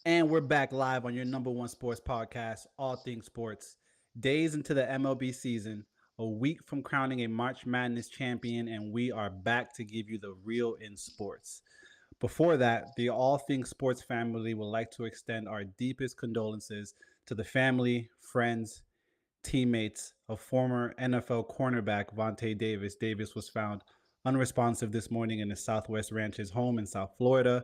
And we're back live on your number one sports podcast, All Things Sports. Days into the MLB season, a week from crowning a March Madness champion, and we are back to give you the real in sports. Before that, the All Things Sports family would like to extend our deepest condolences to the family, friends, teammates of former NFL cornerback Vontae Davis. Davis was found unresponsive this morning in his Southwest Ranches home in South Florida.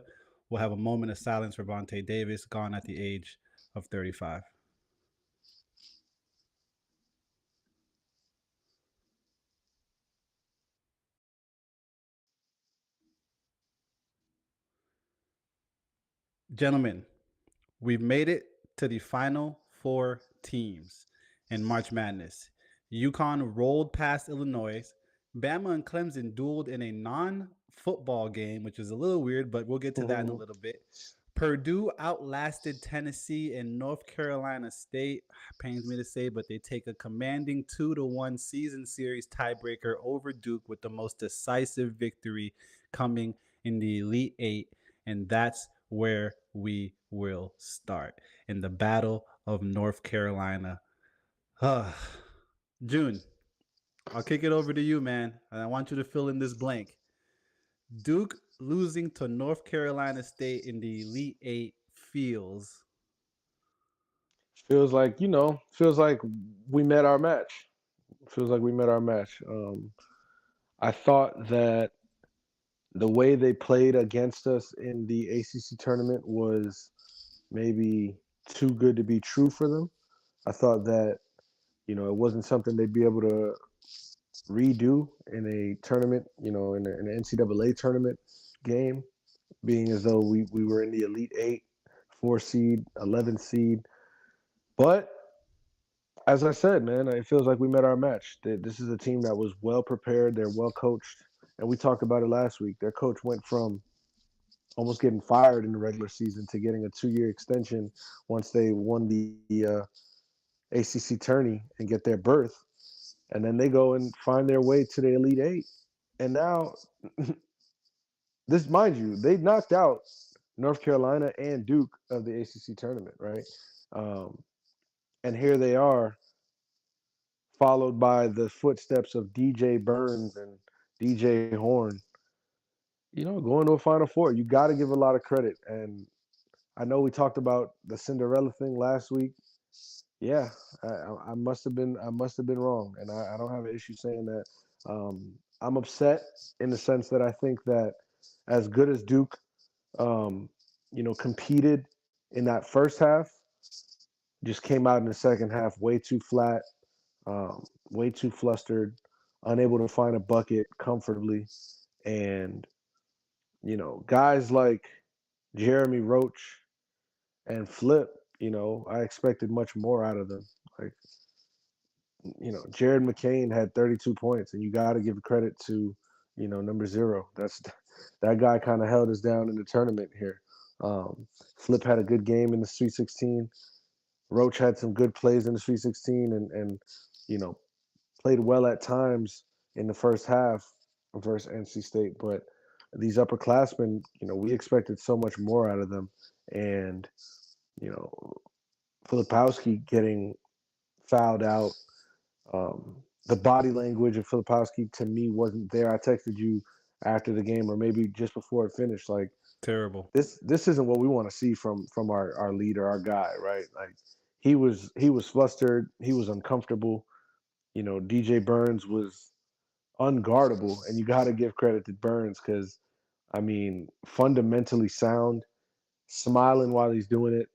We'll have a moment of silence for Vontae Davis, gone at the age of 35. Gentlemen, we've made it to the final four teams in March Madness. UConn rolled past Illinois. Bama and Clemson dueled in a non-football game, which is a little weird, but we'll get to that in a little bit. Purdue outlasted Tennessee and North Carolina State. Pains me to say, but they take a commanding 2-1 season series tiebreaker over Duke with the most decisive victory coming in the Elite Eight. And that's where we will start in the Battle of North Carolina. June, I'll kick it over to you, man. And I want you to fill in this blank. Duke losing to North Carolina State in the Elite Eight feels. Feels like we met our match. Feels like we met our match. I thought that the way they played against us in the ACC tournament was maybe too good to be true for them. I thought that, it wasn't something they'd be able to redo in a tournament, in an NCAA tournament game, being as though we were in the Elite Eight, 4 seed, 11 seed. But as I said, man, it feels like we met our match. This is a team that was well prepared. They're well coached. And we talked about it last week. Their coach went from almost getting fired in the regular season to getting a 2-year extension once they won the ACC tourney and get their berth. And then they go and find their way to the Elite Eight. And now, this, mind you, they knocked out North Carolina and Duke of the ACC tournament, right? Um, and here they are, followed by the footsteps of DJ Burns and DJ Horn. Going to a Final Four, you got to give a lot of credit. And I know we talked about the Cinderella thing last week. Yeah, I must have been wrong, and I don't have an issue saying that. I'm upset in the sense that I think that as good as Duke, competed in that first half, just came out in the second half way too flat, way too flustered, unable to find a bucket comfortably, and guys like Jeremy Roach and Flip, I expected much more out of them. Like, Jared McCain had 32 points, and you got to give credit to, number 0. That guy kind of held us down in the tournament here. Flip had a good game in the Sweet 16. Roach had some good plays in the Sweet 16, and you know played well at times in the first half versus NC State. But these upperclassmen, we expected so much more out of them, and you know Filipowski getting fouled out. The body language of Filipowski to me wasn't there. I texted you after the game, or maybe just before it finished, like Terrible. this isn't what we want to see from our leader, our guy, right? Like he was flustered, he was uncomfortable. DJ Burns was unguardable, and you got to give credit to Burns because I mean, fundamentally sound, smiling while he's doing it.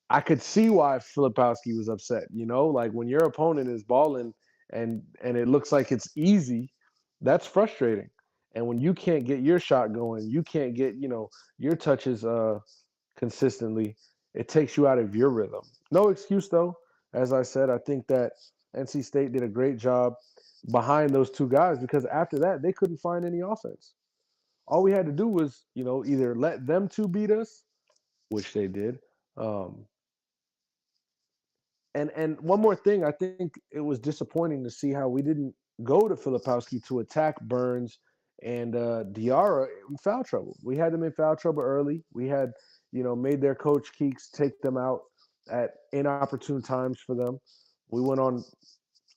I could see why Filipowski was upset. Like when your opponent is balling and it looks like it's easy, that's frustrating. And when you can't get your shot going, you can't get your touches consistently. It takes you out of your rhythm. No excuse though. As I said, I think that NC State did a great job behind those two guys because after that they couldn't find any offense. All we had to do was either let them two beat us, which they did. Um, and one more thing, I think it was disappointing to see how we didn't go to Filipowski to attack Burns and Diarra in foul trouble. We had them in foul trouble early. We had, made their coach Keeks take them out at inopportune times for them. We went on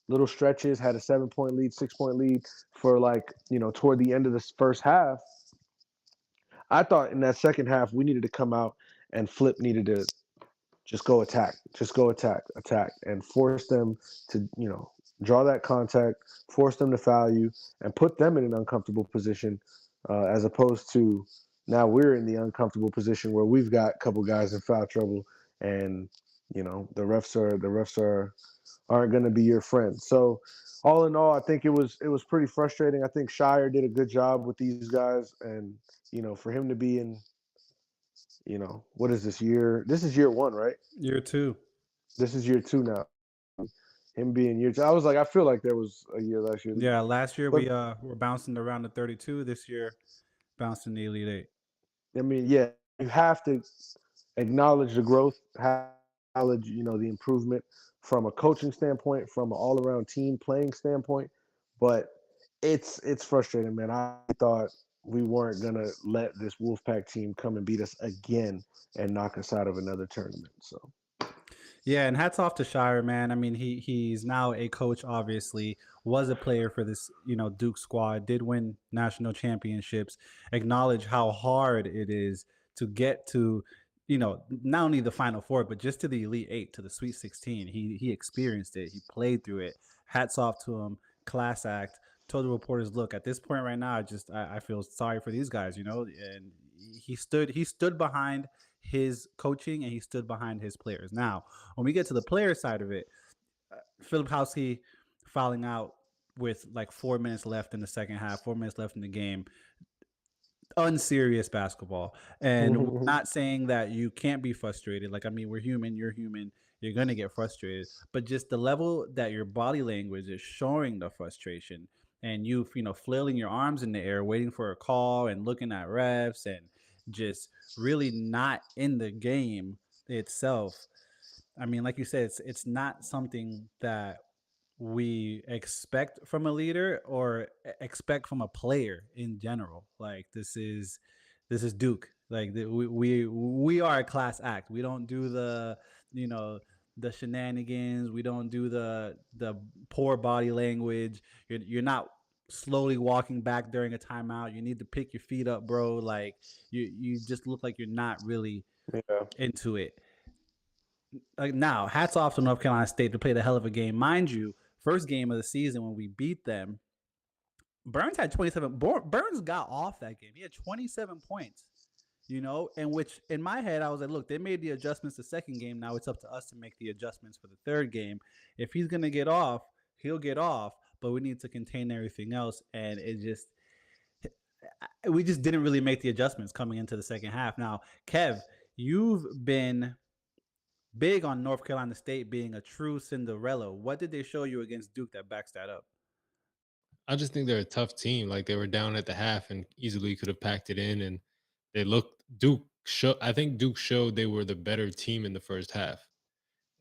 little stretches, had a 7 point lead, 6 point lead for like, toward the end of this first half. I thought in that second half, we needed to come out and Flip needed to just go attack, and force them to, draw that contact, force them to foul you, and put them in an uncomfortable position, as opposed to now we're in the uncomfortable position where we've got a couple guys in foul trouble, and the refs aren't going to be your friend. So all in all, I think it was pretty frustrating. I think Shire did a good job with these guys, and for him to be in, what is this year? This is year one, right? Year two. This is year two now. Him being year two, I was like, I feel like there was a year last year, Yeah, last year but we were bouncing around the 32. This year, bouncing the Elite Eight. I mean, yeah, you have to acknowledge the growth, acknowledge the improvement from a coaching standpoint, from an all around team playing standpoint. But it's frustrating, man. I thought we weren't gonna let this Wolfpack team come and beat us again and knock us out of another tournament. So Yeah, and hats off to Shire, man. I mean, he's now a coach. Obviously, was a player for this, Duke squad. Did win national championships. Acknowledge how hard it is to get to, not only the Final Four, but just to the Elite Eight, to the Sweet 16. He experienced it. He played through it. Hats off to him. Class act. Told the reporters, look, at this point right now, I feel sorry for these guys, and he stood behind his coaching and he stood behind his players. Now, when we get to the player side of it, Filipowski fouling out with like 4 minutes left in the second half, 4 minutes left in the game. Unserious basketball. And we're not saying that you can't be frustrated. Like, I mean, we're human, you're human, you're going to get frustrated. But just the level that your body language is showing the frustration and flailing your arms in the air, waiting for a call and looking at refs and just really not in the game itself. I mean, like you said, it's not something that we expect from a leader or expect from a player in general. Like this is Duke. Like we are a class act. We don't do you know the shenanigans. We don't do the poor body language. You're not slowly walking back during a timeout. You need to pick your feet up, bro. Like you just look like you're not really yeah, into it. Like, now, hats off to North Carolina State to play the hell of a game, mind you. First game of the season when we beat them, Burns had 27. Burns got off that game. He had 27 points. And which in my head I was like, look, they made the adjustments the second game. Now it's up to us to make the adjustments for the third game. If he's gonna get off, he'll get off. But we need to contain everything else, and we just didn't really make the adjustments coming into the second half. Now, Kev, you've been big on North Carolina State being a true Cinderella. What did they show you against Duke that backs that up? I just think they're a tough team. Like they were down at the half and easily could have packed it in, and they looked Duke. I think Duke showed they were the better team in the first half,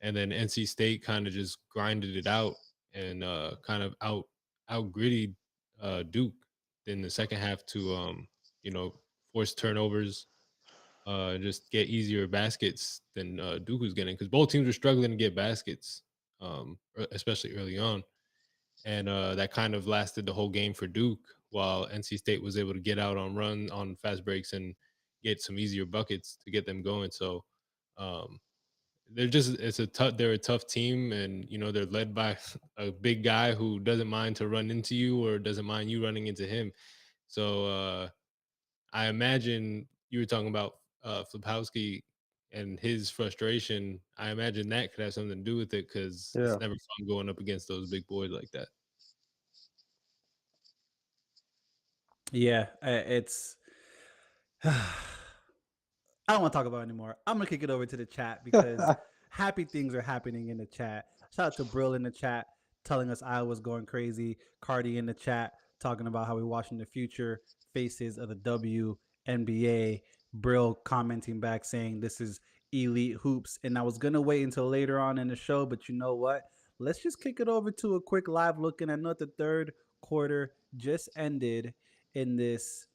and then NC State kind of just grinded it out and kind of out grittied Duke in the second half to you know force turnovers, just get easier baskets than Duke was getting because both teams were struggling to get baskets, especially early on, and that kind of lasted the whole game for Duke, while NC State was able to get out on fast breaks and get some easier buckets to get them going. So um, they're a tough team, and they're led by a big guy who doesn't mind to run into you or doesn't mind you running into him. So I imagine you were talking about Flipowski and his frustration. I imagine that could have something to do with it because it's yeah. never fun going up against those big boys like that. Yeah, it's. I don't want to talk about it anymore. I'm gonna kick it over to the chat because happy things are happening in the chat. Shout out to Brill in the chat telling us Iowa's going crazy. Cardi in the chat talking about how we're watching the future faces of the WNBA. Brill commenting back saying this is elite hoops. And I was gonna wait until later on in the show, but you know what? Let's just kick it over to a quick live look. And I know the third quarter just ended in this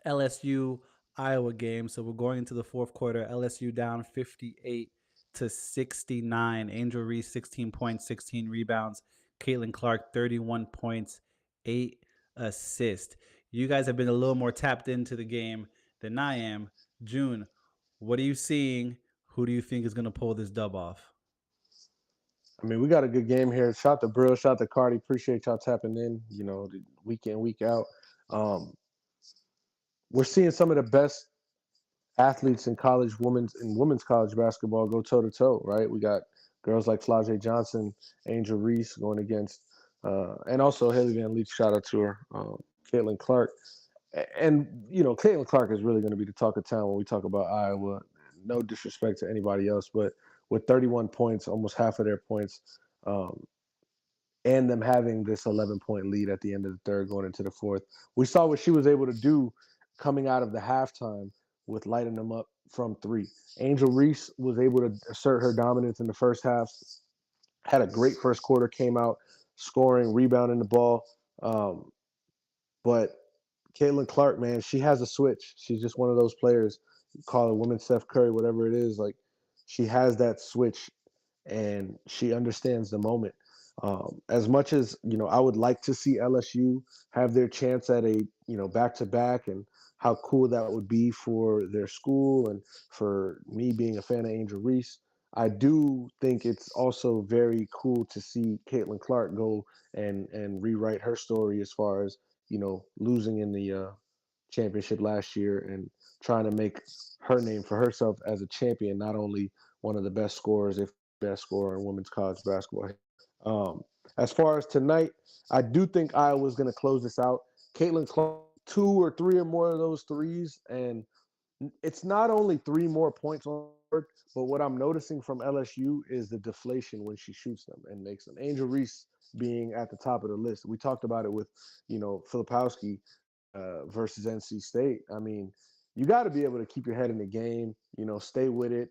LSU Iowa game. So we're going into the fourth quarter. LSU down 58-69. Angel Reese 16 points, 16 rebounds. Caitlin Clark 31 points, 8 assists. You guys have been a little more tapped into the game than I am. June, what are you seeing? Who do you think is going to pull this dub off? I mean, we got a good game here. Shout to Brill, shout to Cardi. Appreciate y'all tapping in, week in, week out. Um, we're seeing some of the best athletes in women's college basketball go toe to toe, right? We got girls like Flau'jae Johnson, Angel Reese going against, and also Haley Van Leach. Shout out to her, Caitlin Clark, and Caitlin Clark is really going to be the talk of town when we talk about Iowa. No disrespect to anybody else, but with 31 points, almost half of their points, um, and them having this 11-point lead at the end of the third going into the fourth. We saw what she was able to do coming out of the halftime with lighting them up from three. Angel Reese was able to assert her dominance in the first half, had a great first quarter, came out scoring, rebounding the ball. But Caitlin Clark, man, she has a switch. She's just one of those players, call it women's Steph Curry, whatever it is. Like, she has that switch and she understands the moment. As much as I would like to see LSU have their chance at a back to back, and how cool that would be for their school and for me being a fan of Angel Reese. I do think it's also very cool to see Caitlin Clark go and rewrite her story as far as losing in the championship last year and trying to make her name for herself as a champion, not only one of the best scorers, if best scorer in women's college basketball. Um, as far as tonight, I do think Iowa's going to close this out. Caitlin Clark, 2 or 3 or more of those threes, and it's not only 3 more points on the board, but what I'm noticing from LSU is the deflation when she shoots them and makes them. Angel Reese being at the top of the list. We talked about it with, Filipowski versus NC State. I mean, you got to be able to keep your head in the game, stay with it,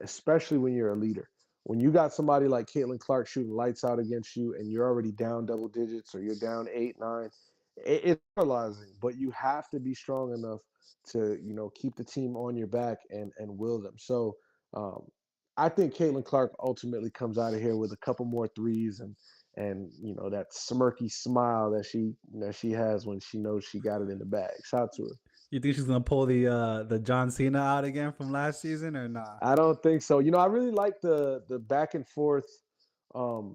especially when you're a leader. When you got somebody like Caitlin Clark shooting lights out against you and you're already down double digits or you're down 8, 9, it's paralyzing. But you have to be strong enough to, keep the team on your back and will them. So um, I think Caitlin Clark ultimately comes out of here with a couple more threes and that smirky smile that she has when she knows she got it in the bag. Shout out to her. You think she's gonna pull the John Cena out again from last season or nah? I don't think so. I really like the back and forth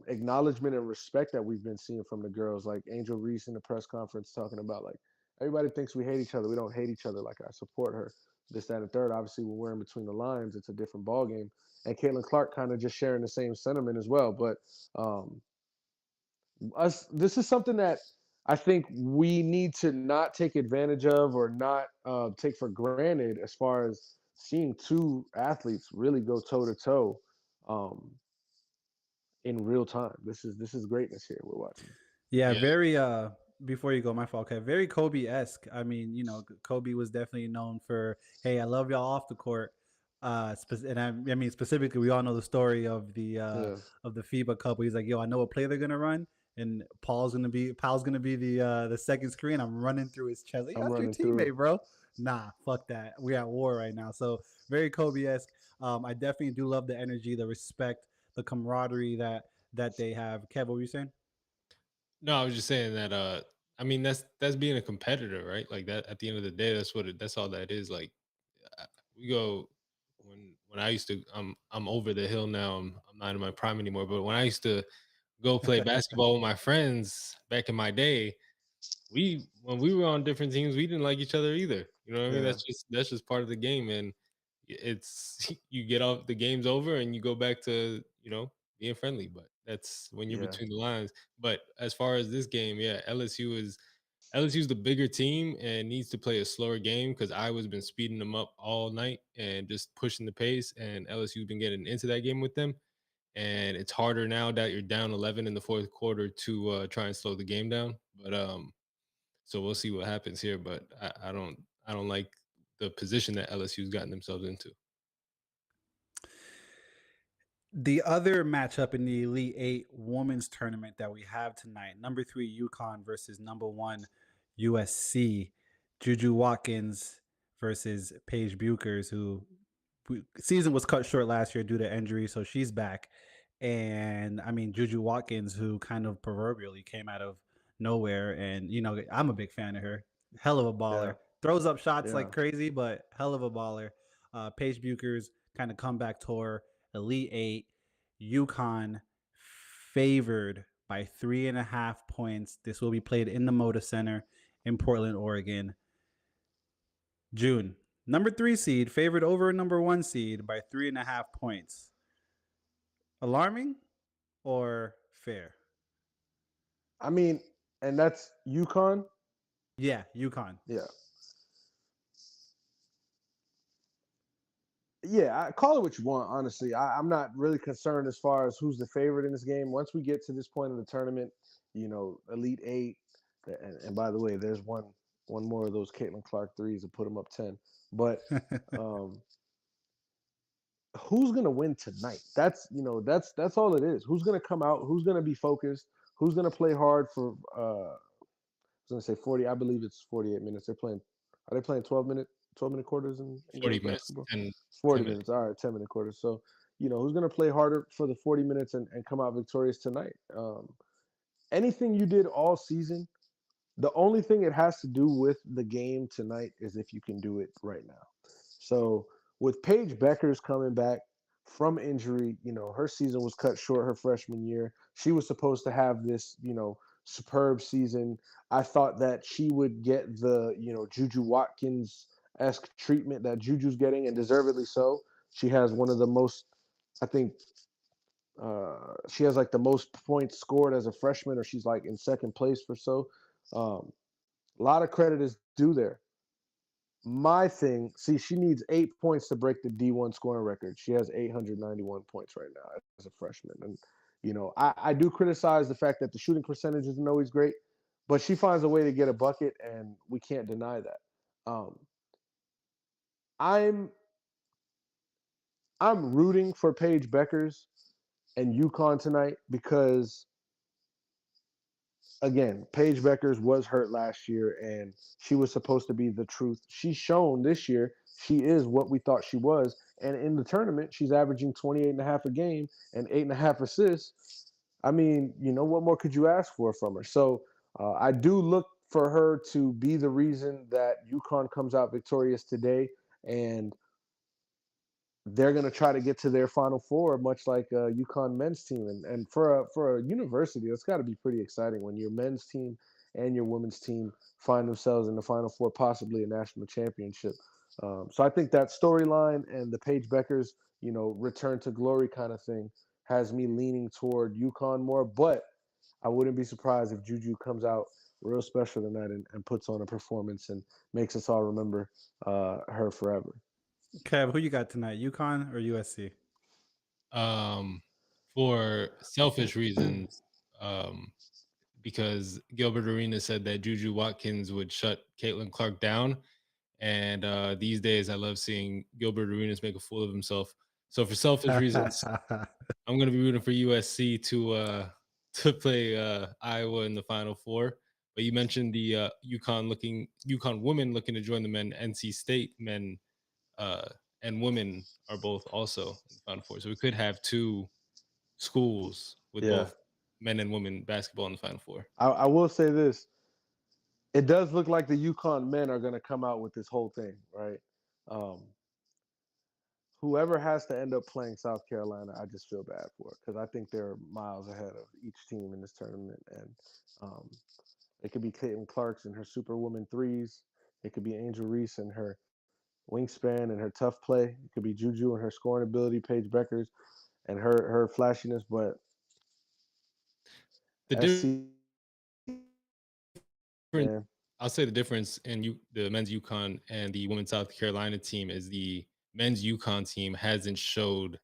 acknowledgement and respect that we've been seeing from the girls. Like Angel Reese in the press conference talking about, like, everybody thinks we hate each other. We don't hate each other. Like, I support her. This, that, and third. Obviously, when we're in between the lines, it's a different ball game. And Caitlin Clark kind of just sharing the same sentiment as well. But um, this is something that I think we need to not take advantage of or not take for granted, as far as seeing two athletes really go toe to toe in real time. This is greatness here we're watching. Yeah, Yeah. very before you go, my fault. Okay, very Kobe-esque. I mean, Kobe was definitely known for, hey, I love y'all off the court. And I mean specifically, we all know the story Yeah, of the FIBA Cup. Where he's like, yo, I know what play they're gonna run, and Paul's gonna be the second screen. I'm running through his chest. Like, I'm that's your running through it. teammate, bro. Nah, fuck that. We're at war right now. So very Kobe-esque. I definitely do love the energy, the respect, the camaraderie that they have. Kev, what were you saying? No, I was just saying that. I mean, that's being a competitor, right? Like that. At the end of the day, that's all that is. Like we go when I used to. I'm over the hill now. I'm not in my prime anymore. But when I used to go play basketball with my friends back in my day, we when we were on different teams, we didn't like each other either. You know what I mean? Yeah, That's just part of the game, and it's you get off the game's over and you go back to being friendly. But that's when you're yeah, between the lines. But as far as this game, yeah, LSU's the bigger team and needs to play a slower game because Iowa's been speeding them up all night and just pushing the pace, and LSU's been getting into that game with them. And it's harder now that you're down 11 in the fourth quarter to try and slow the game down. But so we'll see what happens here. But I don't like the position that LSU's gotten themselves into. The other matchup in the Elite Eight women's tournament that we have tonight, number 3 UConn versus number 1 USC. Juju Watkins versus Paige Buchers, who season was cut short last year due to injury, so she's back. And I mean Juju Watkins, who kind of proverbially came out of nowhere, and I'm a big fan of her. Hell of a Yeah, baller, throws up shots yeah. like crazy, but hell of a baller. Paige Buchers kind of comeback tour, Elite Eight, UConn favored by 3.5 points. This will be played in the Moda Center in Portland, Oregon. June, number 3 seed favored over number 1 seed by 3.5 points. Alarming or fair? I mean, and that's UConn. Yeah, UConn. Yeah. Yeah, call it what you want. Honestly, I'm not really concerned as far as who's the favorite in this game. Once we get to this point in the tournament, Elite Eight, and by the way, there's one more of those Caitlin Clark threes to put them up 10. But um, who's gonna win tonight? That's all it is. Who's gonna come out? Who's gonna be focused? Who's gonna play hard for? I was gonna say 40. I believe it's 48 minutes. They're playing. Are they playing 12-minute quarters in 40 girls minutes basketball? and 40 10 minutes. minutes. All right, 10-minute quarters. So, who's going to play harder for the 40 minutes and come out victorious tonight? Anything you did all season, the only thing it has to do with the game tonight is if you can do it right now. So, with Paige Beckers coming back from injury, her season was cut short her freshman year. She was supposed to have this, superb season. I thought that she would get the, Juju Watkins-esque treatment that Juju's getting, and deservedly so. She has one of the most, I think, she has like the most points scored as a freshman, or she's like in second place for so. A lot of credit is due there. My thing, see, she needs 8 points to break the D1 scoring record. She has 891 points right now as a freshman. And, I do criticize the fact that the shooting percentage isn't always great, but she finds a way to get a bucket, and we can't deny that. I'm rooting for Paige Beckers and UConn tonight because, again, Paige Beckers was hurt last year, and she was supposed to be the truth. She's shown this year she is what we thought she was. And in the tournament, she's averaging 28.5 a game and 8.5 assists. I mean, what more could you ask for from her? So I do look for her to be the reason that UConn comes out victorious today. And they're going to try to get to their Final Four, much like a UConn men's team. And for a university, it's got to be pretty exciting when your men's team and your women's team find themselves in the Final Four, possibly a national championship. So I think that storyline and the Paige Beckers, return to glory kind of thing has me leaning toward UConn more. But I wouldn't be surprised if Juju comes out real special tonight and puts on a performance and makes us all remember her forever. Kev, who you got tonight? UConn or USC? For selfish reasons, because Gilbert Arenas said that Juju Watkins would shut Caitlin Clark down. And these days, I love seeing Gilbert Arenas make a fool of himself. So for selfish reasons, I'm going to be rooting for USC to play Iowa in the Final Four. But you mentioned the UConn women looking to join the men. NC State men and women are both also in the Final Four. So we could have two schools with both men and women basketball in the Final Four. I will say this. It does look like the UConn men are going to come out with this whole thing, right? Whoever has to end up playing South Carolina, I just feel bad for it because I think they're miles ahead of each team in this tournament. And it could be Caitlin Clark's and her Superwoman threes. It could be Angel Reese and her wingspan and her tough play. It could be Juju and her scoring ability, Paige Beckers and her flashiness. But I'll say the difference in the men's UConn and the women's South Carolina team is the men's UConn team hasn't showed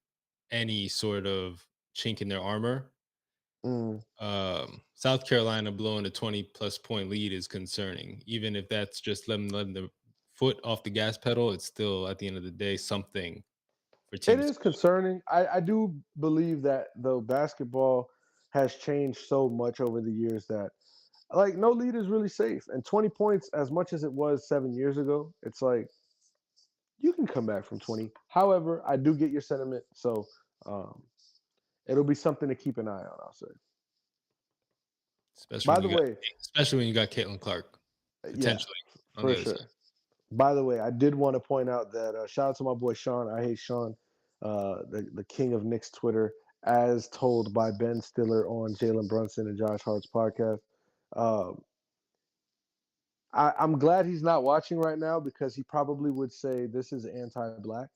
any sort of chink in their armor. South Carolina blowing a 20+ point lead is concerning. Even if that's just letting the foot off the gas pedal, it's still at the end of the day something for teams. It is concerning. I do believe that though basketball has changed so much over the years that like no lead is really safe. And 20 points, as much as it was 7 years ago, it's like you can come back from 20. However, I do get your sentiment, so um, it'll be something to keep an eye on. I'll say. especially By when the you got way, Caitlin Clark yeah, potentially on for the other side. sure. By the way, I did want to point out that shout out to my boy Sean. I hate Sean, the king of Knicks Twitter, as told by Ben Stiller on Jalen Brunson and Josh Hart's podcast. Uh, I'm glad he's not watching right now because he probably would say this is anti-black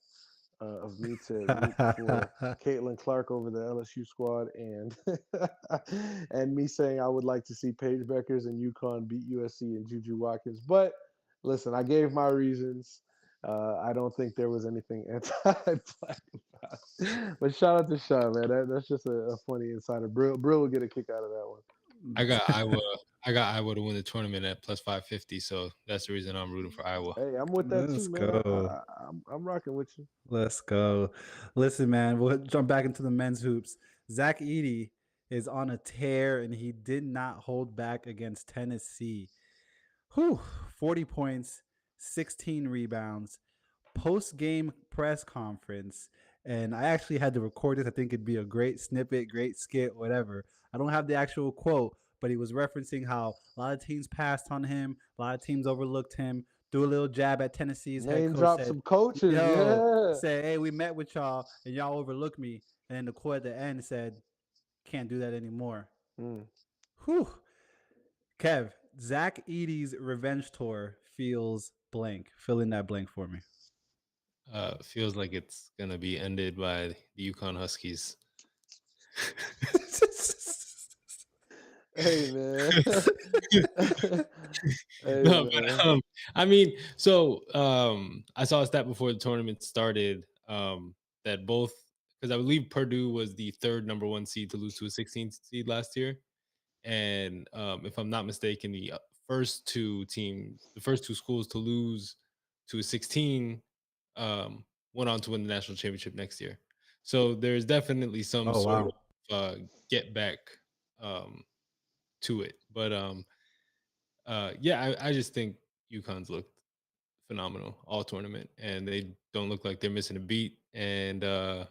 of me to root for Caitlin Clark over the LSU squad, and and me saying I would like to see Paige Beckers and UConn beat USC and Juju Watkins. But listen, I gave my reasons. I don't think there was anything anti-black about it. But shout out to Sean, man. That's just a funny insider. Brill will get a kick out of that one. I got Iowa. I got Iowa to win the tournament at plus 550. So that's the reason I'm rooting for Iowa. Hey, I'm with that Let's too, man. go. I'm rocking with you. Let's go. Listen, man, we'll jump back into the men's hoops. Zach Edey is on a tear, and he did not hold back against Tennessee. 40 points, 16 rebounds, post-game press conference. And I actually had to record this. I think it'd be a great snippet, great skit, whatever. I don't have the actual quote, but he was referencing how a lot of teams passed on him, a lot of teams overlooked him, threw a little jab at Tennessee's head Name coach, drop said, some coaches, yo, yeah. said, hey, we met with y'all and y'all overlooked me. And then the quote at the end said, can't do that anymore. Whew. Kev, Zach Edey's revenge tour feels blank. Fill in that blank for me. Feels like it's gonna be ended by the UConn Huskies. Hey man. Hey, No, man. but I mean, so I saw a stat before the tournament started that both, because I believe Purdue was the third number one seed to lose to a 16th seed last year, and if I'm not mistaken, the first two schools to lose to a 16 went on to win the national championship next year. So there's definitely some Oh, sort wow. of get back to it. But yeah, I just think UConn's looked phenomenal all tournament, and they don't look like they're missing a beat. And I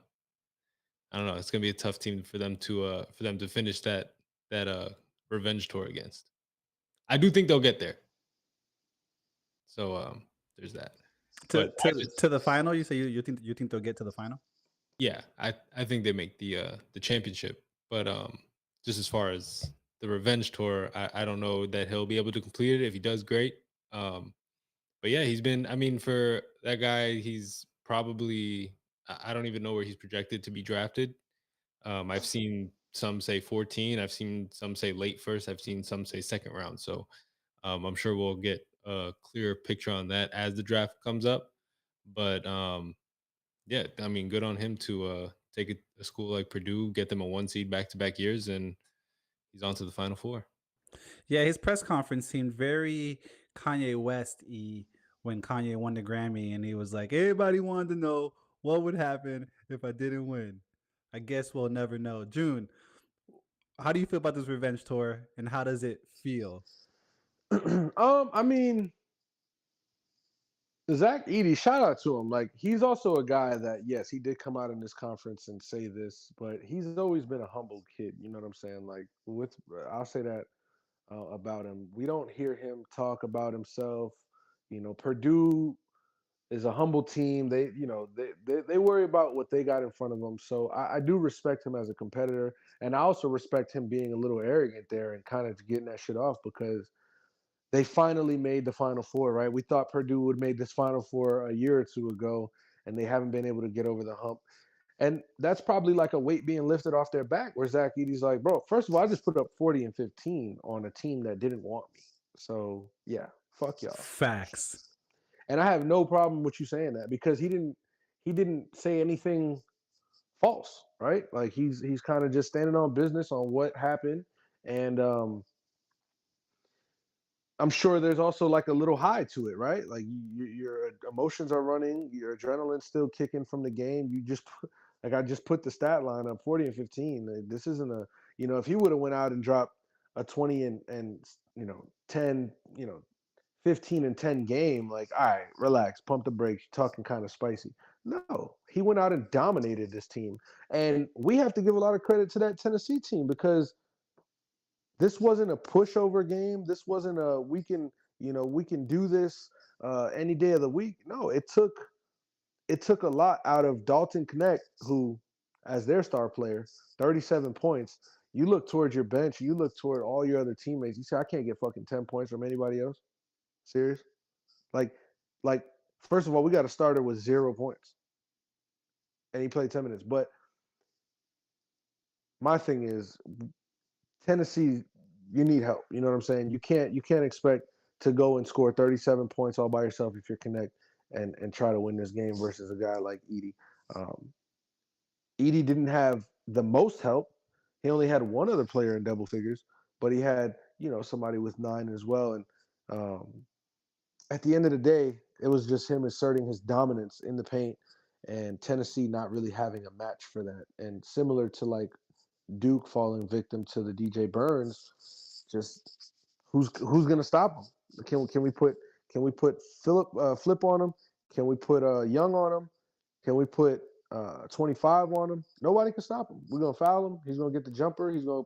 don't know, it's gonna be a tough team for them to finish that revenge tour against. I do think they'll get there. So there's that. But To the final, you say you think they'll get to the final? yeah, I think they make the championship. But just as far as the revenge tour, I don't know that he'll be able to complete it. If he does, great. But yeah, he's been, I mean, for that guy, he's probably, I don't even know where he's projected to be drafted. I've seen some say 14. I've seen some say late first. I've seen some say second round. So I'm sure we'll get a clearer picture on that as the draft comes up. But yeah, I mean, good on him to take a school like Purdue, get them a one seed back to back years, and he's on to the Final Four. Yeah, his press conference seemed very Kanye West-y when Kanye won the Grammy, and he was like, everybody wanted to know what would happen if I didn't win. I guess we'll never know. June, how do you feel about this revenge tour, and how does it feel? I mean, Zach Edey, shout out to him. Like, he's also a guy that, yes, he did come out in this conference and say this, but he's always been a humble kid. You know what I'm saying? Like, I'll say that about him. We don't hear him talk about himself. You know, Purdue is a humble team. They worry about what they got in front of them. So I do respect him as a competitor, and I also respect him being a little arrogant there and kind of getting that shit off because they finally made the Final Four, right? We thought Purdue would make this Final Four a year or two ago, and they haven't been able to get over the hump. And that's probably like a weight being lifted off their back where Zach Edey's like, bro, first of all, I just put up 40 and 15 on a team that didn't want me. So, yeah, fuck y'all. Facts. And I have no problem with you saying that because he didn't say anything false, right? Like he's kind of just standing on business on what happened. And I'm sure there's also like a little high to it, right? Like your emotions are running, your adrenaline's still kicking from the game. Like I just put the stat line up, 40 and 15. Like, this isn't if he would have went out and dropped a 20 and 10, 15-10 game, like, all right, relax, pump the brakes, you're talking kind of spicy. No, he went out and dominated this team. And we have to give a lot of credit to that Tennessee team because this wasn't a pushover game. This wasn't a we can do this any day of the week. No, it took a lot out of Dalton Knecht, who, as their star player, 37 points. You look towards your bench, you look toward all your other teammates. You say, I can't get fucking 10 points from anybody else. Serious? Like, like, first of all, we got a starter with 0 points, and he played 10 minutes. But my thing is, Tennessee, you need help. You know what I'm saying? You can't expect to go and score 37 points all by yourself if you're Connect and try to win this game versus a guy like Edie. Um, Edie didn't have the most help. He only had one other player in double figures, but he had somebody with 9 as well. And um, at the end of the day, it was just him asserting his dominance in the paint and Tennessee not really having a match for that. And similar to like Duke falling victim to the DJ Burns, just who's gonna stop him? Can we put Flip on him? Can we put Young on him? Can we put 25 on him? Nobody can stop him. We're gonna foul him. He's gonna get the jumper. He's gonna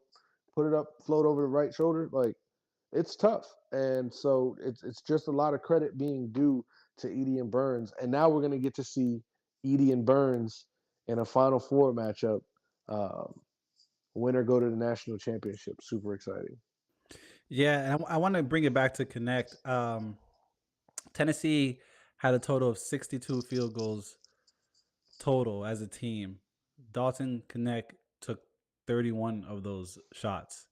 put it up, float over the right shoulder. Like, it's tough, and so it's just a lot of credit being due to Edie and Burns. And now we're gonna get to see Edie and Burns in a Final Four matchup. Um, Winner go to the national championship. Super exciting. Yeah, and I want to bring it back to Connect. Tennessee had a total of 62 field goals total as a team. Dalton Connect took 31 of those shots.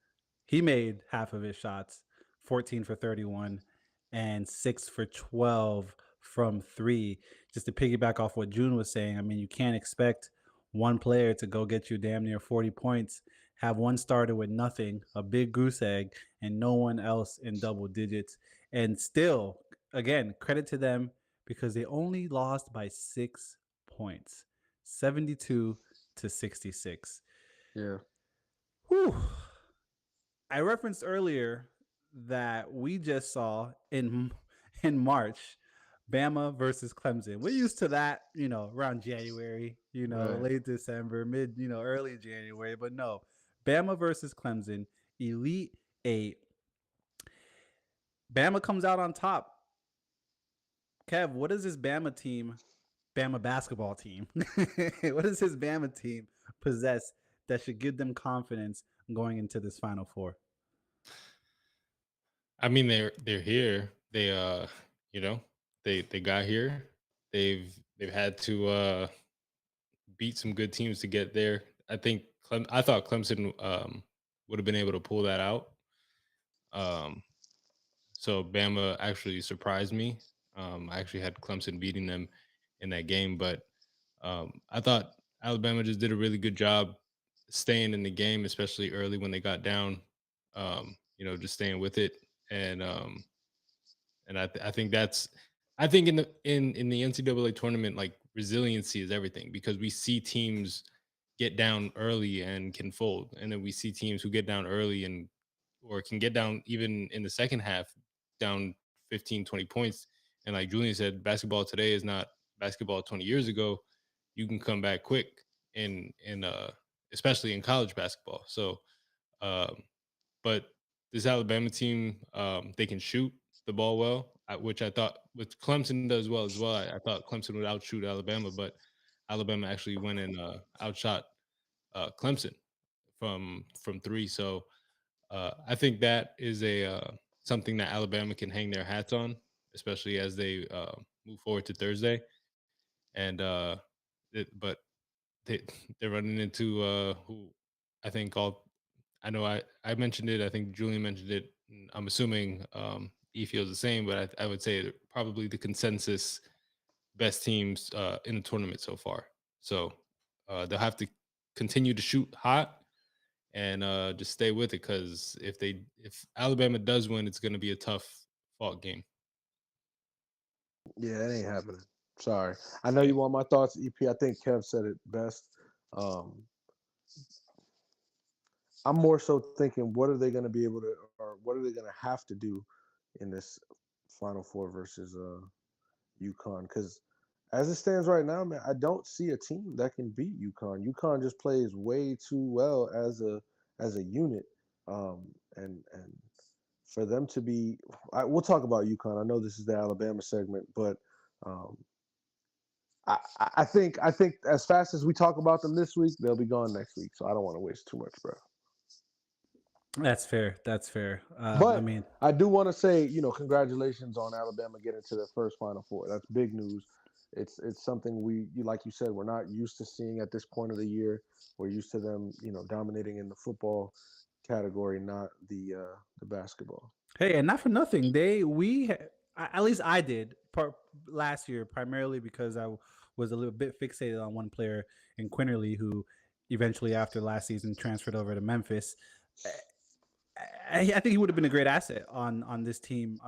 He made half of his shots, 14 for 31 and 6 for 12 from 3. Just to piggyback off what June was saying, I mean, you can't expect one player to go get you damn near 40 points, have one starter with nothing, a big goose egg, and no one else in double digits. And still, again, credit to them because they only lost by 6 points, 72 to 66. Yeah. Whew. I referenced earlier that we just saw in March Bama versus Clemson. We're used to that, around January, Right. late December, mid, early January, but no. Bama versus Clemson, Elite 8. Bama comes out on top. Kev, what does this Bama basketball team, what does this Bama team possess that should give them confidence going into this Final Four? I mean, they're here. You know, they got here. They've had to beat some good teams to get there. I thought Clemson would have been able to pull that out. Um, so Bama actually surprised me. I actually had Clemson beating them in that game, but I thought Alabama just did a really good job staying in the game, especially early when they got down. Just staying with it, and I think that's I think in the NCAA tournament, like, resiliency is everything because we see teams get down early and can fold, and then we see teams who get down early and or can get down even in the second half down 15, 20 points. And like Julian said, basketball today is not basketball 20 years ago. You can come back quick in especially in college basketball. So um but this Alabama team, they can shoot the ball well, which I thought with Clemson does well as well. I thought Clemson would outshoot Alabama, but Alabama actually went and outshot Clemson from 3. So I think that is a something that Alabama can hang their hats on, especially as they move forward to Thursday. And but they they're running into who I think all I know I mentioned it. I think Julian mentioned it. I'm assuming he feels the same, but I would say probably the consensus best teams in the tournament so far. So they'll have to continue to shoot hot and just stay with it because if Alabama does win, it's going to be a tough fought game. Yeah, it ain't happening. Sorry. I know Yeah. you want my thoughts, EP. I think Kev said it best. Um, I'm more so thinking, what are they going to be able to, or what are they going to have to do in this Final Four versus UConn, because as it stands right now, man, I don't see a team that can beat UConn. UConn just plays way too well as a unit, and for them to be, we'll talk about UConn. I know this is the Alabama segment, but um, I think as fast as we talk about them this week, they'll be gone next week. So I don't want to waste too much breath. That's fair. That's fair. I But mean, I do want to say, congratulations on Alabama getting to their first Final Four. That's big news. It's something like you said, we're not used to seeing at this point of the year. We're used to them, dominating in the football category, not the basketball. hey, and not for nothing. At least I did last year, primarily because I was a little bit fixated on one player in Quinterly, who eventually, after last season, transferred over to Memphis. I think he would have been a great asset on this team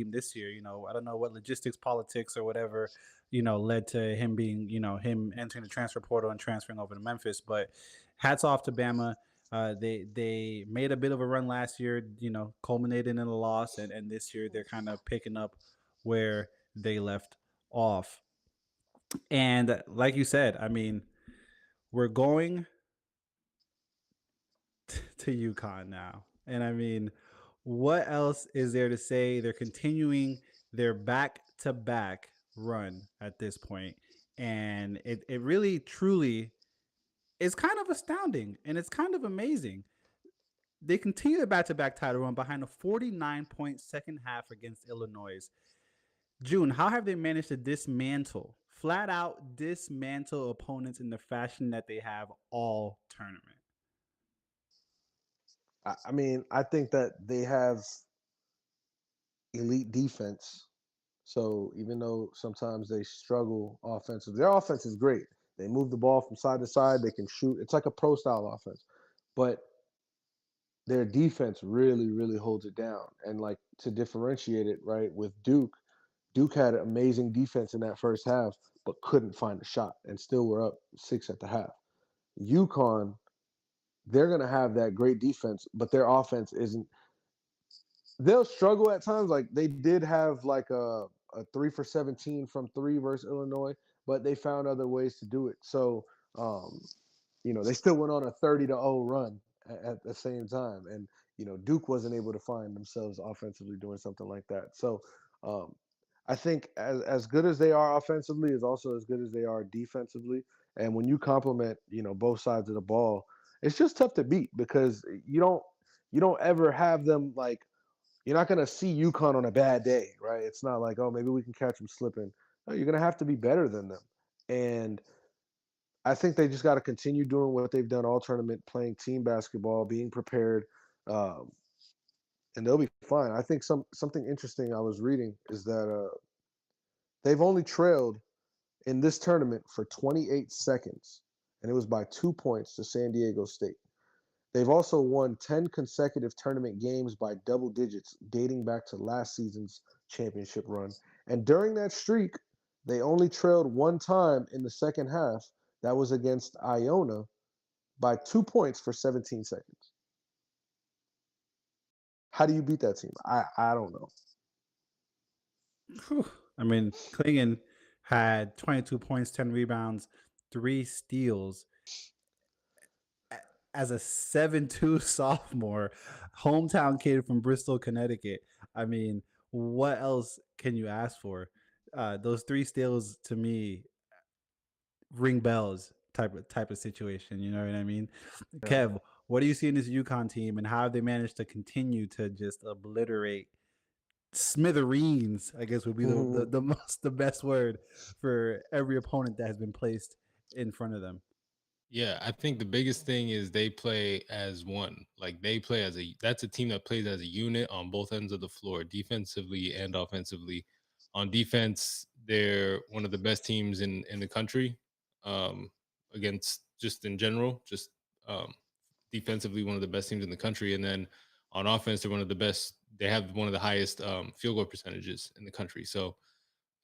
this year. I don't know what logistics, politics, or whatever led to him being him entering the transfer portal and transferring over to Memphis. But hats off to Bama. They made a bit of a run last year, culminated in a loss, and this year they're kind of picking up where they left off. And like you said, I mean, we're going to UConn now. And I mean, what else is there to say? They're continuing their back-to-back run at this point. And it really, truly is kind of astounding and it's kind of amazing. They continue their back-to-back title run behind a 49-point second half against Illinois. June, how have they managed to flat out dismantle opponents in the fashion that they have all tournament? I mean, I think that they have elite defense. So even though sometimes they struggle offensively, their offense is great. They move the ball from side to side. They can shoot. It's like a pro style offense, but their defense really, really holds it down. And like to differentiate it, right, with Duke had an amazing defense in that first half, but couldn't find a shot and still were up 6 at the half. UConn, they're going to have that great defense, but their offense isn't. They'll struggle at times. Like they did have like a 3 for 17 from 3 versus Illinois, but they found other ways to do it. So, they still went on a 30-0 run at the same time. And, Duke wasn't able to find themselves offensively doing something like that. So, I think as good as they are offensively is also as good as they are defensively. And when you complement, both sides of the ball, it's just tough to beat because you don't ever have them like. You're not going to see UConn on a bad day, right? It's not like, oh, maybe we can catch them slipping. No, you're going to have to be better than them. And I think they just got to continue doing what they've done all tournament, playing team basketball, being prepared, and they'll be fine. I think something interesting I was reading is that they've only trailed in this tournament for 28 seconds, and it was by 2 points to San Diego State. They've also won 10 consecutive tournament games by double digits, dating back to last season's championship run. And during that streak, they only trailed one time in the second half. That was against Iona by 2 points for 17 seconds. How do you beat that team? I don't know. Whew. I mean, Klingon had 22 points, 10 rebounds, 3 steals. As a 7'2" sophomore, hometown kid from Bristol, Connecticut. I mean, what else can you ask for? Those 3 steals to me ring bells type of situation. You know what I mean? Yeah. Kev, what do you see in this UConn team, and how have they managed to continue to just obliterate smithereens? I guess would be the best word for every opponent that has been placed in front of them. Yeah, I think the biggest thing is they play as one. Like that's a team that plays as a unit on both ends of the floor, defensively and offensively. On defense, they're one of the best teams in the country. Against just in general, just defensively one of the best teams in the country. And then on offense, they're one of the best. They have one of the highest field goal percentages in the country. So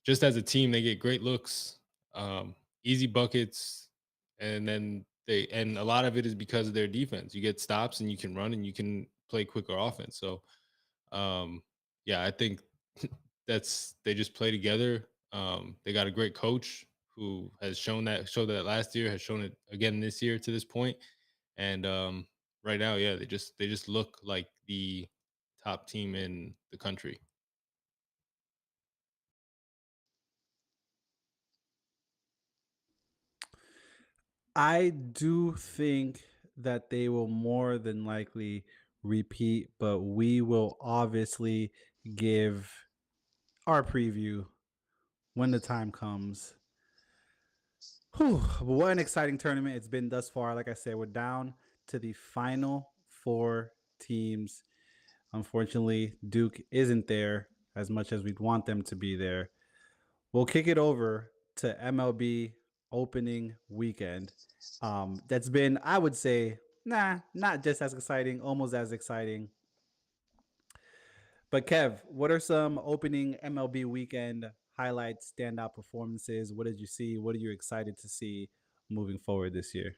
just as a team, they get great looks, easy buckets, and then and a lot of it is because of their defense. You get stops and you can run and you can play quicker offense. So yeah, I think they just play together. They got a great coach who has showed that last year, has shown it again this year to this point. And right now, yeah, they just look like the top team in the country. I do think that they will more than likely repeat, but we will obviously give our preview when the time comes. Whew, what an exciting tournament it's been thus far. Like I said, we're down to the final four teams. Unfortunately, Duke isn't there as much as we'd want them to be there. We'll kick it over to MLB opening weekend. That's been, I would say, not just as exciting, almost as exciting. But Kev, what are some opening MLB weekend highlights, standout performances? What did you see? What are you excited to see moving forward this year?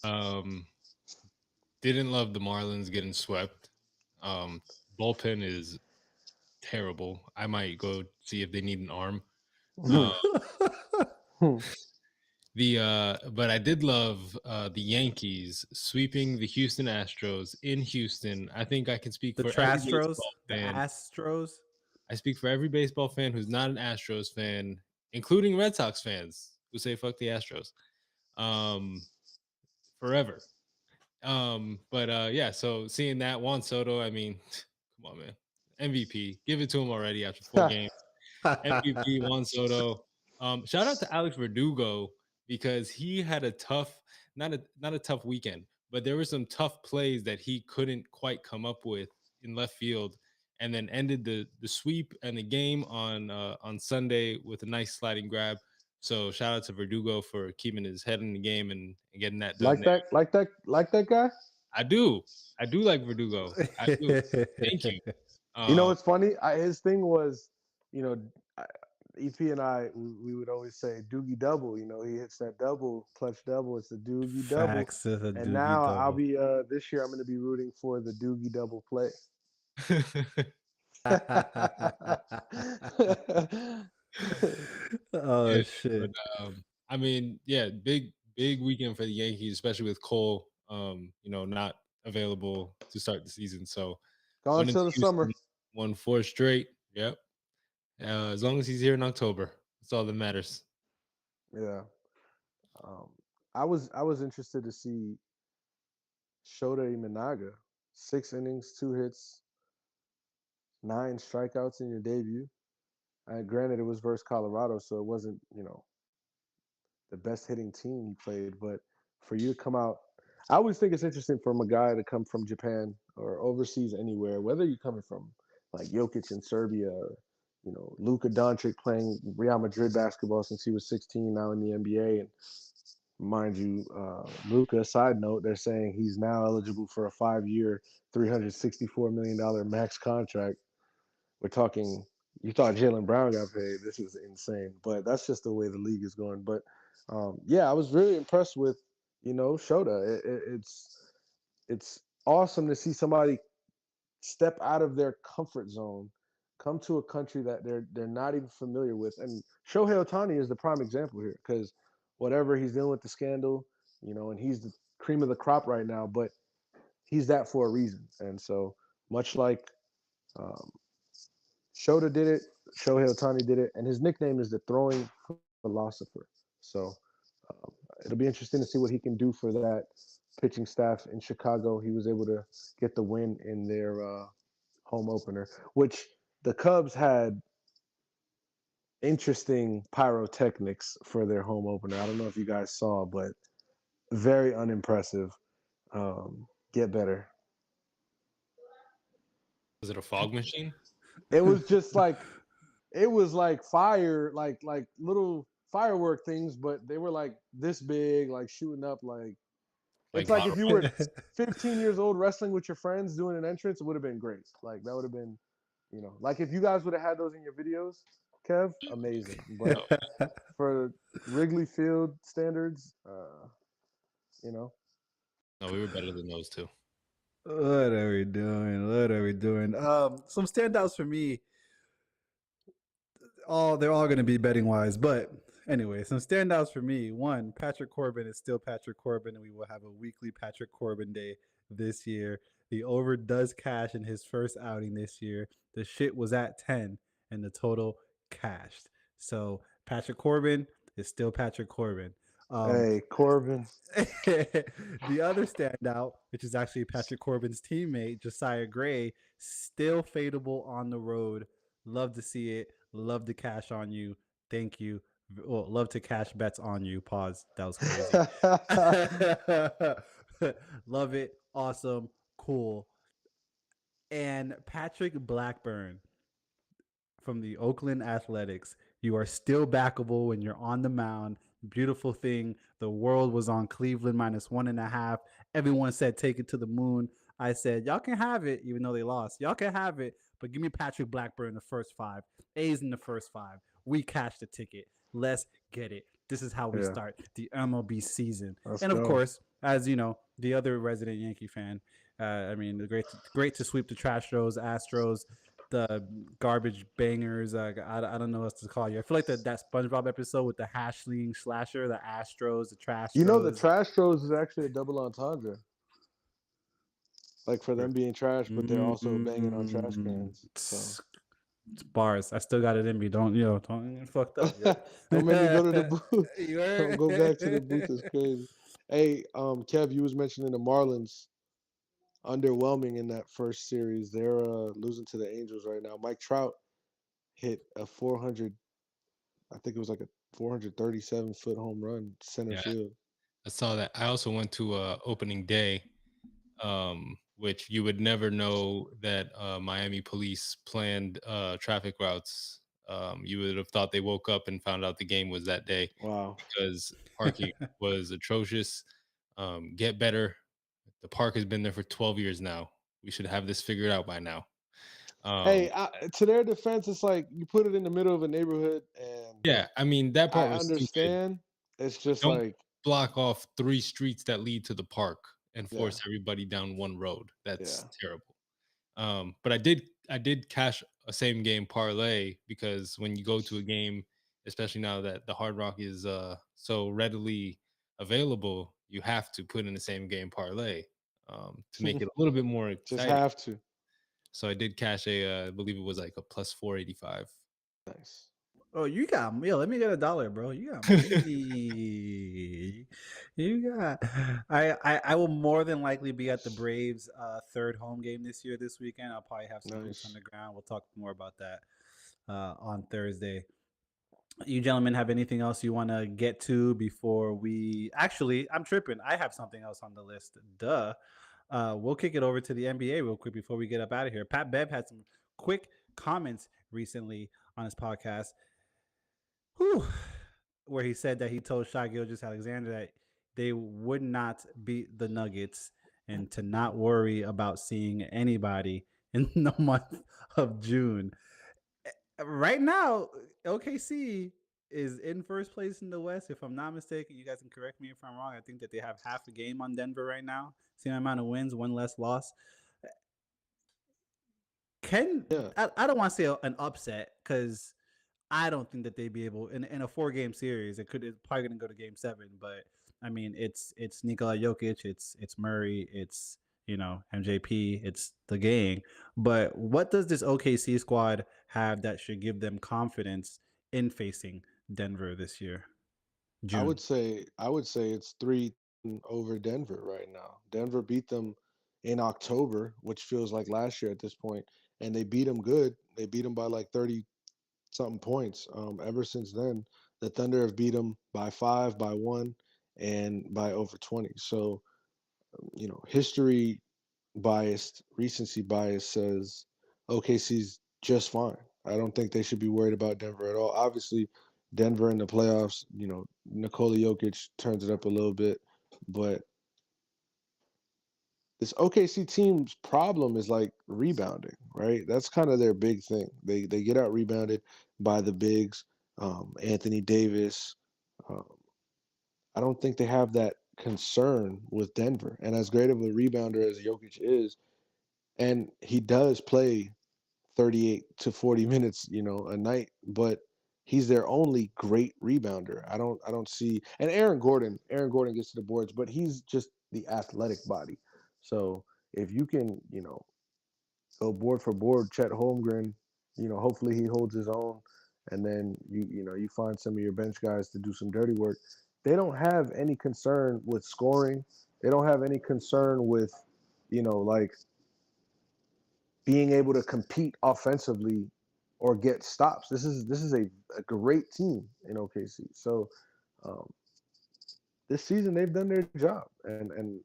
Um, didn't love the Marlins getting swept. Um, bullpen is terrible. I might go see if they need an arm. Uh, but I did love the Yankees sweeping the Houston Astros in Houston. I think I can speak The for every Trastros, baseball the fan. Astros. I speak for every baseball fan who's not an Astros fan, including Red Sox fans who say fuck the Astros. Forever. But yeah, so seeing that Juan Soto, I mean, come on, man. MVP. Give it to him already after 4 games. MVP Juan Soto. Shout out to Alex Verdugo because he had a tough, not a tough weekend, but there were some tough plays that he couldn't quite come up with in left field, and then ended the sweep and the game on Sunday with a nice sliding grab. So shout out to Verdugo for keeping his head in the game and getting that done there. Like that guy. I do like Verdugo. I do. Thank you. You know what's funny? His thing was, you know, EP and I, we would always say Doogie double. You know, he hits that double, clutch double. It's the Doogie double. Facts to the And Doogie now double. I'll be this year I'm going to be rooting for the Doogie double play. Oh Yeah, shit! but I mean, yeah, big weekend for the Yankees, especially with Cole, not available to start the season. So Gone went into till the Houston, summer. won 4 straight. Yep. As long as he's here in October, that's all that matters. Yeah. I was interested to see Shota Imanaga, 6 innings, 2 hits, 9 strikeouts in your debut. Granted, it was versus Colorado, so it wasn't, the best hitting team he played. But for you to come out, I always think it's interesting from a guy to come from Japan or overseas anywhere, whether you're coming from like Jokic in Serbia or, Luka Doncic playing Real Madrid basketball since he was 16, now in the NBA. And mind you, Luka, side note, they're saying he's now eligible for a 5-year, $364 million max contract. We're talking, you thought Jaylen Brown got paid. This was insane, but that's just the way the league is going. But yeah, I was really impressed with, Shota. It's awesome to see somebody step out of their comfort zone, come to a country that they're not even familiar with. And Shohei Ohtani is the prime example here because whatever he's dealing with the scandal, and he's the cream of the crop right now, but he's that for a reason. And so much like Shota did it, Shohei Ohtani did it, and his nickname is the throwing philosopher. So it'll be interesting to see what he can do for that pitching staff in Chicago. He was able to get the win in their home opener, which the Cubs had interesting pyrotechnics for their home opener. I don't know if you guys saw, but very unimpressive. Get better. Was it a fog machine? It was just like fire, like little firework things, but they were like this big, like shooting up. Like Like it's like if bottle you were 15 years old wrestling with your friends doing an entrance, it would have been great. Like that would have been, like if you guys would have had those in your videos, Kev, amazing. But for Wrigley Field standards, No, we were better than those two. What are we doing? What are we doing? Some standouts for me. they're all going to be betting wise. But anyway, some standouts for me. One, Patrick Corbin is still Patrick Corbin, and we will have a weekly Patrick Corbin day this year. The over does cash in his first outing this year. The shit was at 10, and the total cashed. So Patrick Corbin is still Patrick Corbin. Hey, Corbin. The other standout, which is actually Patrick Corbin's teammate, Josiah Gray, still fadeable on the road. Love to see it. Love to cash on you. Thank you. Well, love to cash bets on you. Pause. That was crazy. Love it. Awesome. Cool. And Patrick Blackburn from the Oakland Athletics. You are still backable when you're on the mound. Beautiful thing. The world was on Cleveland -1.5. Everyone said take it to the moon. I said y'all can have it, even though they lost. Y'all can have it, but give me Patrick Blackburn in the first 5. A's in the first 5. We cashed the ticket. Let's get it. This is how we start the MLB season. Let's and of go. course, as you know, the other resident Yankee fan. I mean, great to sweep the trash throws, Astros, the garbage bangers. I don't know what to call you. I feel like that SpongeBob episode with the hashling slasher, the Astros, the trash. You know, the trash throws is actually a double entendre. Like for them being trash, but they're also banging on trash cans. So. It's bars. I still got it in me. Don't get fucked up. Don't make me go to the booth. Don't go back to the booth. It's crazy. Hey, Kev, you was mentioning the Marlins underwhelming in that first series. They're losing to the Angels right now. Mike Trout hit a 400, I think it was like a 437-foot home run center field. I saw that. I also went to opening day, which you would never know that Miami police planned traffic routes. You would have thought they woke up and found out the game was that day. Wow. Because parking was atrocious. Get better. The park has been there for 12 years now. We should have this figured out by now. Hey, to their defense, it's like you put it in the middle of a neighborhood, and yeah, I mean that part I was understand. Stupid. It's just Don't like block off 3 streets that lead to the park and force everybody down one road. That's terrible. But I did cash a same game parlay because when you go to a game, especially now that the Hard Rock is so readily available, you have to put in the same game parlay to make it a little bit more exciting. Just have to. So I did cash I believe it was like a plus 485. Nice. Oh, you got me. Let me get $1, bro. You got me. You got. I will more than likely be at the Braves' third home game this weekend. I'll probably have some boots on the ground. We'll talk more about that on Thursday. You gentlemen have anything else you want to get to before we? Actually, I'm tripping. I have something else on the list. Duh. We'll kick it over to the NBA real quick before we get up out of here. Pat Bev had some quick comments recently on his podcast. Where he said that he told Shai Gilgeous-Alexander that they would not beat the Nuggets and to not worry about seeing anybody in the month of June. Right now, OKC is in first place in the West. If I'm not mistaken, you guys can correct me if I'm wrong. I think that they have half a game on Denver right now. Same amount of wins, one less loss. I don't want to say an upset because I don't think that they'd be able in a 4-game series. It's probably going to go to Game 7, but I mean it's Nikola Jokic, it's Murray, it's MJP, it's the gang. But what does this OKC squad have that should give them confidence in facing Denver this year? June. I would say it's 3 over Denver right now. Denver beat them in October, which feels like last year at this point, and they beat them good. They beat them by like 30-something points. Ever since then, the Thunder have beat them by 5, by 1, and by over 20. So, history biased, recency bias says OKC's just fine. I don't think they should be worried about Denver at all. Obviously, Denver in the playoffs, Nikola Jokic turns it up a little bit, but this OKC team's problem is like rebounding, right? That's kind of their big thing. They get out rebounded by the bigs, Anthony Davis. I don't think they have that concern with Denver. And as great of a rebounder as Jokic is, and he does play 38 to 40 minutes, a night, but he's their only great rebounder. I don't see, and Aaron Gordon gets to the boards, but he's just the athletic body. So if you can, go board for board, Chet Holmgren, hopefully he holds his own, and then you find some of your bench guys to do some dirty work. They don't have any concern with scoring. They don't have any concern with, like being able to compete offensively or get stops. This is a great team in OKC. So um, this season they've done their job, and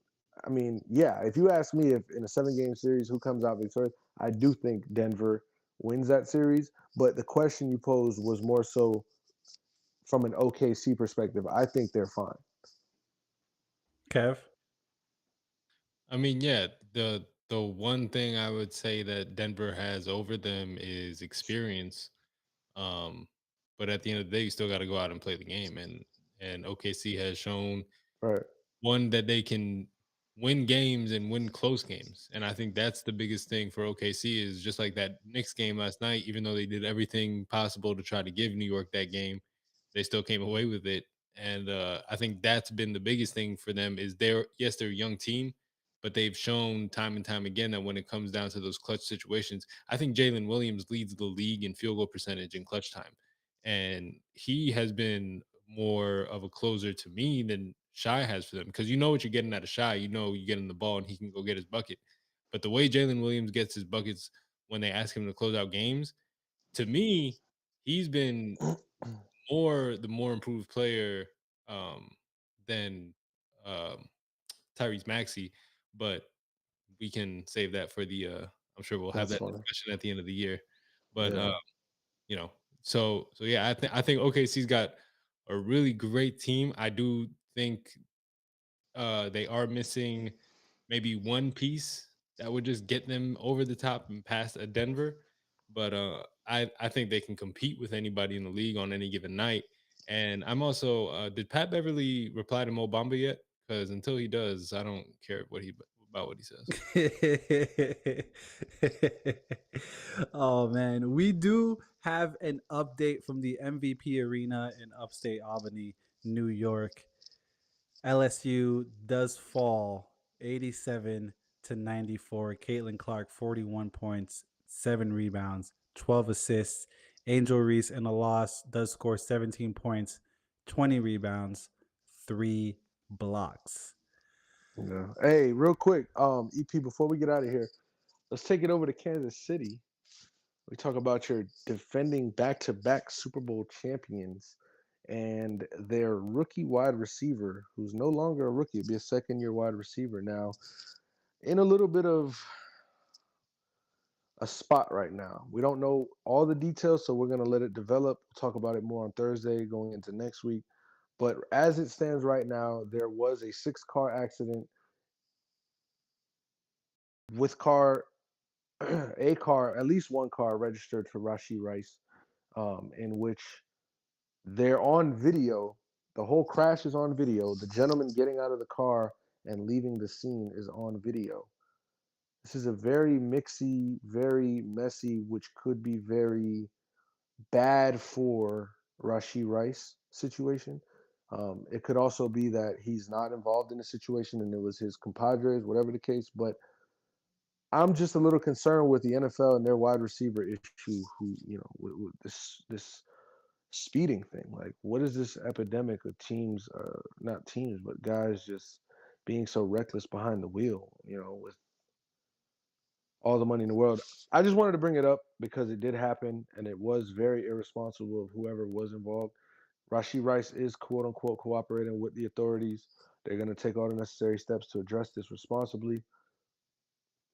I mean, yeah. If you ask me if in a 7-game series who comes out victorious, I do think Denver wins that series. But the question you posed was more so from an OKC perspective. I think they're fine. Kev. I mean, yeah, the one thing I would say that Denver has over them is experience. Um, but at the end of the day, you still got to go out and play the game, and OKC has shown Right. one that they can win games and win close games. And I think that's the biggest thing for OKC is just like that Knicks game last night, even though they did everything possible to try to give New York that game, they still came away with it. And I think that's been the biggest thing for them is they're a young team, but they've shown time and time again that when it comes down to those clutch situations, I think Jalen Williams leads the league in field goal percentage in clutch time. And he has been more of a closer to me than Shy has for them because you know what you're getting out of Shy. You know you're getting the ball and he can go get his bucket. But the way Jalen Williams gets his buckets when they ask him to close out games, to me, he's been the more improved player um, than um, Tyrese Maxey. But we can save that for the. I'm sure we'll have That's that funny. discussion at the end of the year. But Yeah. you know, so yeah, I think OKC's got a really great team. I do think they are missing maybe one piece that would just get them over the top and past a Denver. But I think they can compete with anybody in the league on any given night. And I'm also did Pat Beverly reply to Mo Bamba yet? Because until he does, I don't care about what he says. Oh man, we do have an update from the MVP Arena in upstate Albany, New York. LSU does fall 87-94. Caitlin Clark 41 points, 7 rebounds, 12 assists. Angel Reese in a loss does score 17 points, 20 rebounds, 3 blocks. Yeah. Hey, real quick, EP, before we get out of here, let's take it over to Kansas City. We talk about your defending back-to-back Super Bowl champions and their rookie wide receiver, who's no longer a rookie, it'll be a second-year wide receiver now, in a little bit of a spot right now. We don't know all the details, so we're going to let it develop. We'll talk about it more on Thursday going into next week. But as it stands right now, there was a 6-car accident with at least one car registered to Rashee Rice, in which they're on video. The whole crash is on video. The gentleman getting out of the car and leaving the scene is on video. This is a very mixy, very messy, which could be very bad for Rashee Rice situation. It could also be that he's not involved in the situation and it was his compadres, whatever the case. But I'm just a little concerned with the NFL and their wide receiver issue. Who with this speeding thing. Like, what is this epidemic of teams? Not teams, but guys just being so reckless behind the wheel. With all the money in the world. I just wanted to bring it up because it did happen and it was very irresponsible of whoever was involved. Rashee Rice is quote unquote cooperating with the authorities. They're going to take all the necessary steps to address this responsibly.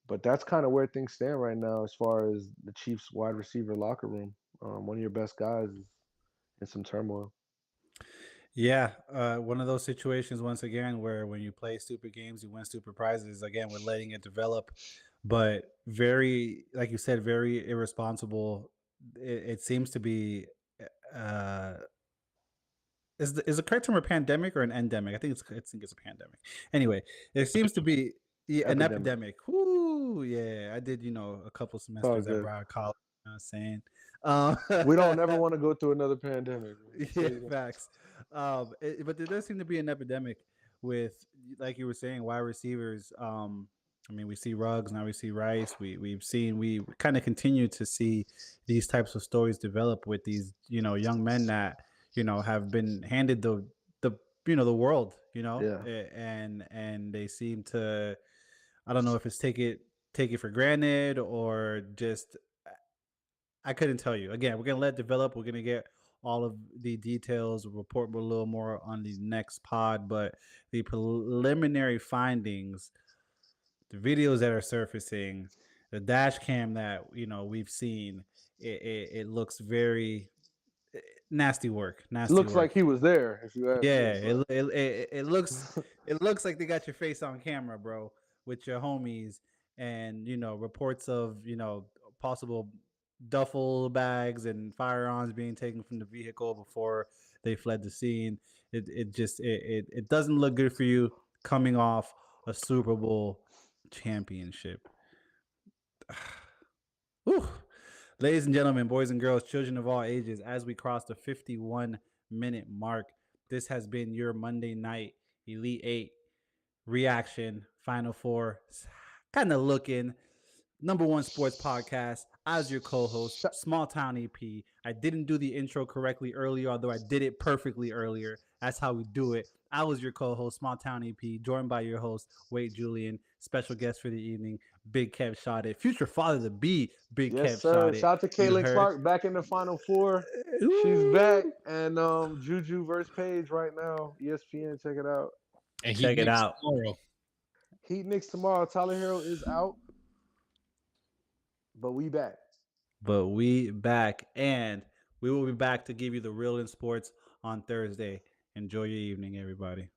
But that's kind of where things stand right now as far as the Chiefs wide receiver locker room. One of your best guys is in some turmoil. Yeah, one of those situations once again where when you play stupid games, you win stupid prizes. Again, we're letting it develop, but very, like you said, very irresponsible. It seems to be. Uh, is the correct term a pandemic or an endemic? I think it's a pandemic. Anyway, it seems to be an Epidemic. epidemic. Whoo, yeah, I did a couple It's all semesters at good. Broward College. You know what I'm saying? We don't ever want to go through another pandemic. Yeah, facts. But there does seem to be an epidemic with, like you were saying, wide receivers. I mean, we see Ruggs now. We see Rice. We kind of continue to see these types of stories develop with these young men that have been handed the the world, Yeah. and they seem to, I don't know if it's take it for granted or just, I couldn't tell you. Again, we're gonna let it develop. We're gonna get all of the details, report a little more on the next pod. But the preliminary findings, the videos that are surfacing, the dash cam that we've seen, it looks very nasty work. Nasty Looks work. like he was there, if you ask Yeah, me. it looks like they got your face on camera, bro, with your homies, and reports of possible duffel bags and firearms being taken from the vehicle before they fled the scene. It doesn't look good for you coming off a Super Bowl championship. Whew. Ladies and gentlemen, boys and girls, children of all ages, as we cross the 51-minute mark, this has been your Monday night Elite Eight reaction, Final Four, kind of looking. Number one sports podcast. As your co-host, Small Town EP. I didn't do the intro correctly earlier, although I did it perfectly earlier. That's how we do it. I was your co-host, Small Town EP, joined by your host, Wade Julian. Special guest for the evening, Big Kev Shot It. Future father to be, Big Yes, Kev sir. Shot It. Shout out to Kaylin Clark back in the Final Four. She's back. And Juju versus Page right now. ESPN, check it out. And check it out. Tomorrow. Heat Knicks tomorrow. Tyler Hero is out. But we back. And we will be back to give you the real in sports on Thursday. Enjoy your evening, everybody.